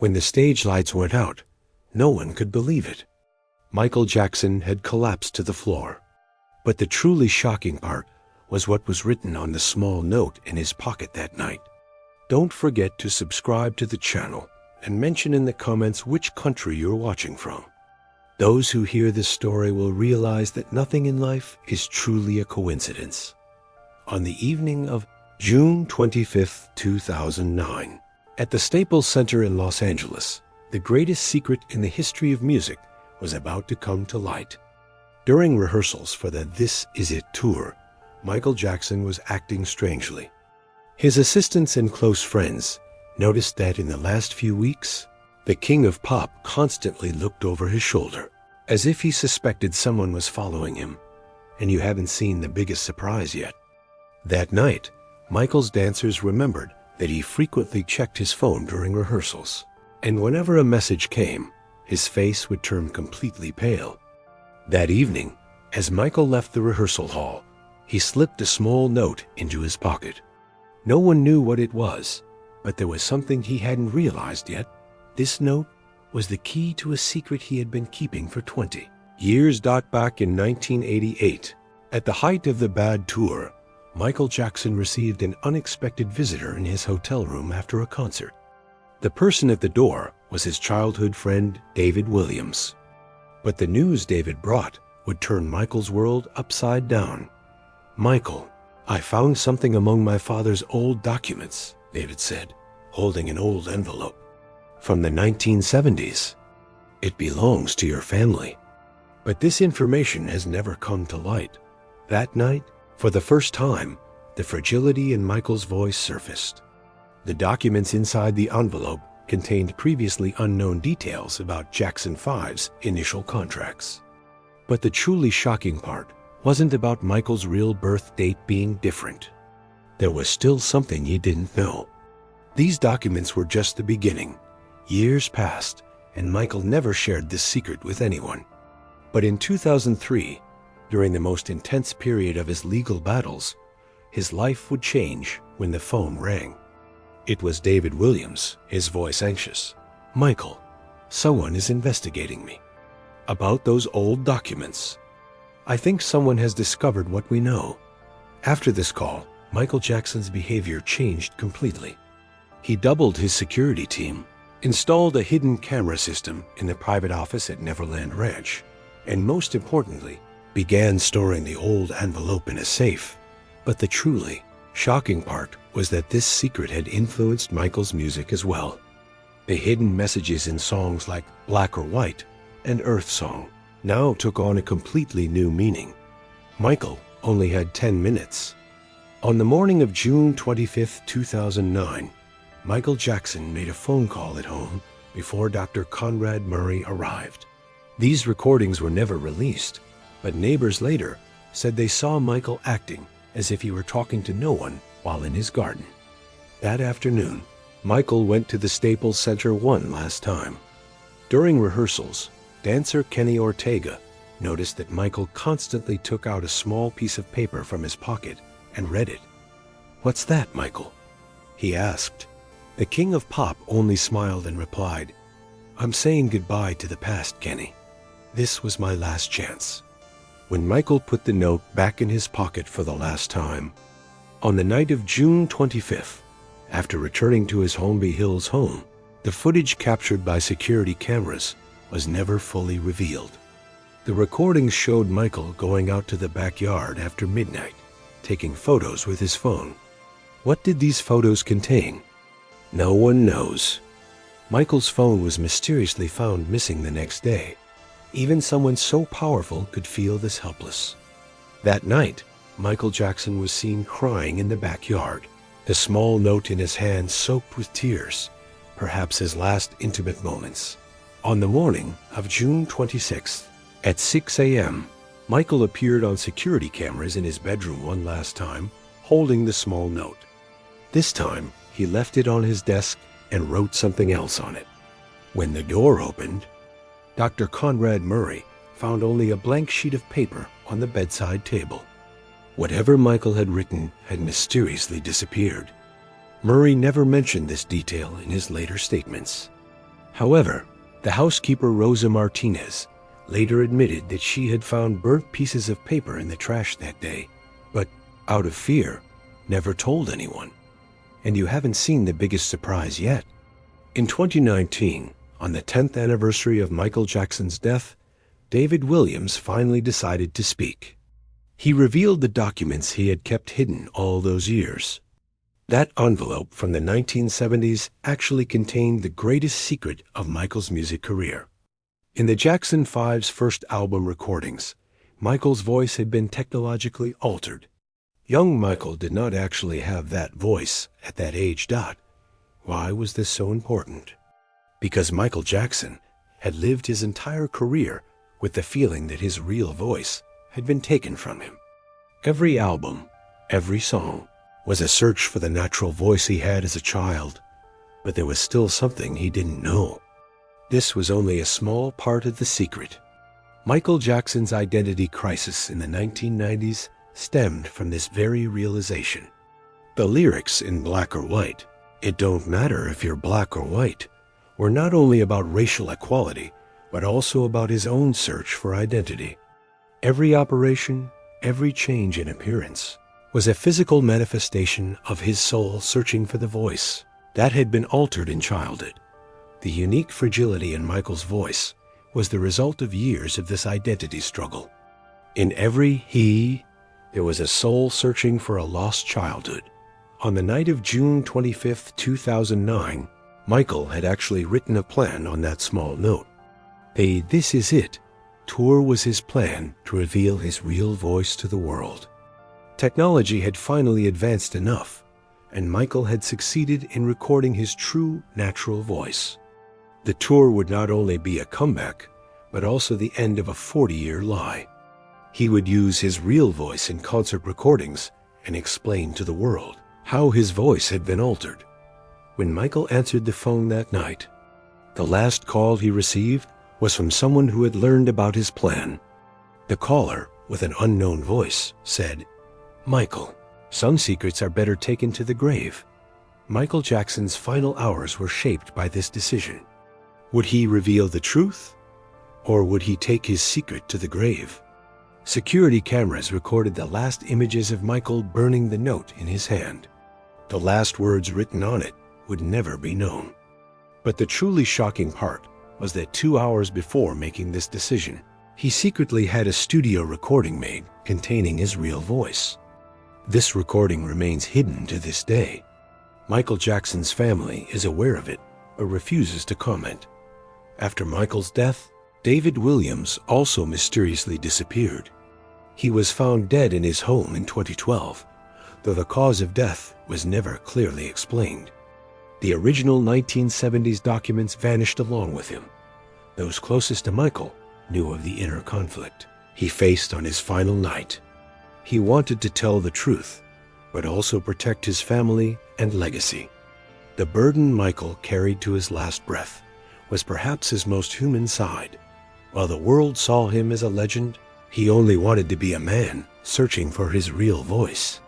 When the stage lights went out, no one could believe it. Michael Jackson had collapsed to the floor. But the truly shocking part was what was written on the small note in his pocket that night. Don't forget to subscribe to the channel and mention in the comments which country you're watching from. Those who hear this story will realize that nothing in life is truly a coincidence. On the evening of June 25, 2009, at the Staples Center in Los Angeles, the greatest secret in the history of music was about to come to light. During rehearsals for the This Is It tour, Michael Jackson was acting strangely. His assistants and close friends noticed that in the last few weeks, the King of Pop constantly looked over his shoulder, as if he suspected someone was following him. And you haven't seen the biggest surprise yet. That night, Michael's dancers remembered that he frequently checked his phone during rehearsals, and whenever a message came, his face would turn completely pale. That evening, as Michael left the rehearsal hall, he slipped a small note into his pocket. No one knew what it was, but there was something he hadn't realized yet. This note was the key to a secret he had been keeping for 20 years. Back in 1988, at the height of the Bad tour, Michael Jackson received an unexpected visitor in his hotel room after a concert. The person at the door was his childhood friend, David Williams. But the news David brought would turn Michael's world upside down. "Michael, I found something among my father's old documents," David said, holding an old envelope. "From the 1970s. It belongs to your family." But this information has never come to light. That night, for the first time, the fragility in Michael's voice surfaced. The documents inside the envelope contained previously unknown details about Jackson 5's initial contracts. But the truly shocking part wasn't about Michael's real birth date being different. There was still something he didn't know. These documents were just the beginning. Years passed, and Michael never shared this secret with anyone. But in 2003, during the most intense period of his legal battles, his life would change when the phone rang. It was David Williams, his voice anxious. "Michael, someone is investigating me about those old documents. I think someone has discovered what we know." After this call, Michael Jackson's behavior changed completely. He doubled his security team, installed a hidden camera system in the private office at Neverland Ranch, and most importantly, began storing the old envelope in a safe. But the truly shocking part was that this secret had influenced Michael's music as well. The hidden messages in songs like Black or White and Earth Song now took on a completely new meaning. Michael only had 10 minutes. On the morning of June 25, 2009, Michael Jackson made a phone call at home before Dr. Conrad Murray arrived. These recordings were never released, but neighbors later said they saw Michael acting as if he were talking to no one while in his garden. That afternoon, Michael went to the Staples Center one last time. During rehearsals, dancer Kenny Ortega noticed that Michael constantly took out a small piece of paper from his pocket and read it. "What's that, Michael?" he asked. The King of Pop only smiled and replied, "I'm saying goodbye to the past, Kenny. This was my last chance." When Michael put the note back in his pocket for the last time, on the night of June 25th, after returning to his Holmby Hills home, the footage captured by security cameras was never fully revealed. The recordings showed Michael going out to the backyard after midnight, taking photos with his phone. What did these photos contain? No one knows. Michael's phone was mysteriously found missing the next day. Even someone so powerful could feel this helpless. That night, Michael Jackson was seen crying in the backyard, the small note in his hand soaked with tears, perhaps his last intimate moments. On the morning of June 26th, at 6 a.m., Michael appeared on security cameras in his bedroom one last time, holding the small note. This time, he left it on his desk and wrote something else on it. When the door opened, Dr. Conrad Murray found only a blank sheet of paper on the bedside table. Whatever Michael had written had mysteriously disappeared. Murray never mentioned this detail in his later statements. However, the housekeeper Rosa Martinez later admitted that she had found burnt pieces of paper in the trash that day, but out of fear, never told anyone. And you haven't seen the biggest surprise yet. In 2019, on the 10th anniversary of Michael Jackson's death, David Williams finally decided to speak. He revealed the documents he had kept hidden all those years. That envelope from the 1970s actually contained the greatest secret of Michael's music career. In the Jackson 5's first album recordings, Michael's voice had been technologically altered. Young Michael did not actually have that voice at that age. Why was this so important? Because Michael Jackson had lived his entire career with the feeling that his real voice had been taken from him. Every album, every song, was a search for the natural voice he had as a child, but there was still something he didn't know. This was only a small part of the secret. Michael Jackson's identity crisis in the 1990s stemmed from this very realization. The lyrics in Black or White, "It don't matter if you're black or white," were not only about racial equality, but also about his own search for identity. Every operation, every change in appearance, was a physical manifestation of his soul searching for the voice that had been altered in childhood. The unique fragility in Michael's voice was the result of years of this identity struggle. In every he, there was a soul searching for a lost childhood. On the night of June 25, 2009, Michael had actually written a plan on that small note. A "This Is It" tour was his plan to reveal his real voice to the world. Technology had finally advanced enough, and Michael had succeeded in recording his true, natural voice. The tour would not only be a comeback, but also the end of a 40-year lie. He would use his real voice in concert recordings and explain to the world how his voice had been altered. When Michael answered the phone that night, the last call he received was from someone who had learned about his plan. The caller, with an unknown voice, said, "Michael, some secrets are better taken to the grave." Michael Jackson's final hours were shaped by this decision. Would he reveal the truth, or would he take his secret to the grave? Security cameras recorded the last images of Michael burning the note in his hand. The last words written on it would never be known. But the truly shocking part was that 2 hours before making this decision, he secretly had a studio recording made containing his real voice. This recording remains hidden to this day. Michael Jackson's family is aware of it, but refuses to comment. After Michael's death, David Williams also mysteriously disappeared. He was found dead in his home in 2012, though the cause of death was never clearly explained. The original 1970s documents vanished along with him. Those closest to Michael knew of the inner conflict he faced on his final night. He wanted to tell the truth, but also protect his family and legacy. The burden Michael carried to his last breath was perhaps his most human side. While the world saw him as a legend, he only wanted to be a man searching for his real voice.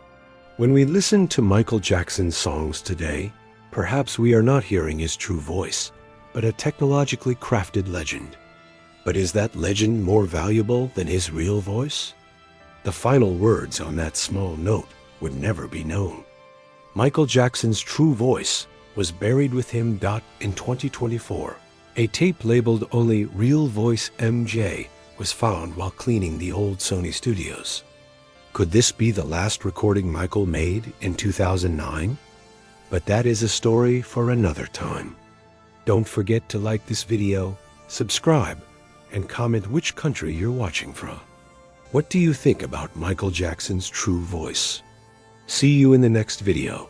When we listen to Michael Jackson's songs today, perhaps we are not hearing his true voice, but a technologically crafted legend. But is that legend more valuable than his real voice? The final words on that small note would never be known. Michael Jackson's true voice was buried with him. In 2024, a tape labeled only "Real Voice MJ" was found while cleaning the old Sony studios. Could this be the last recording Michael made in 2009? But that is a story for another time. Don't forget to like this video, subscribe, and comment which country you're watching from. What do you think about Michael Jackson's true voice? See you in the next video.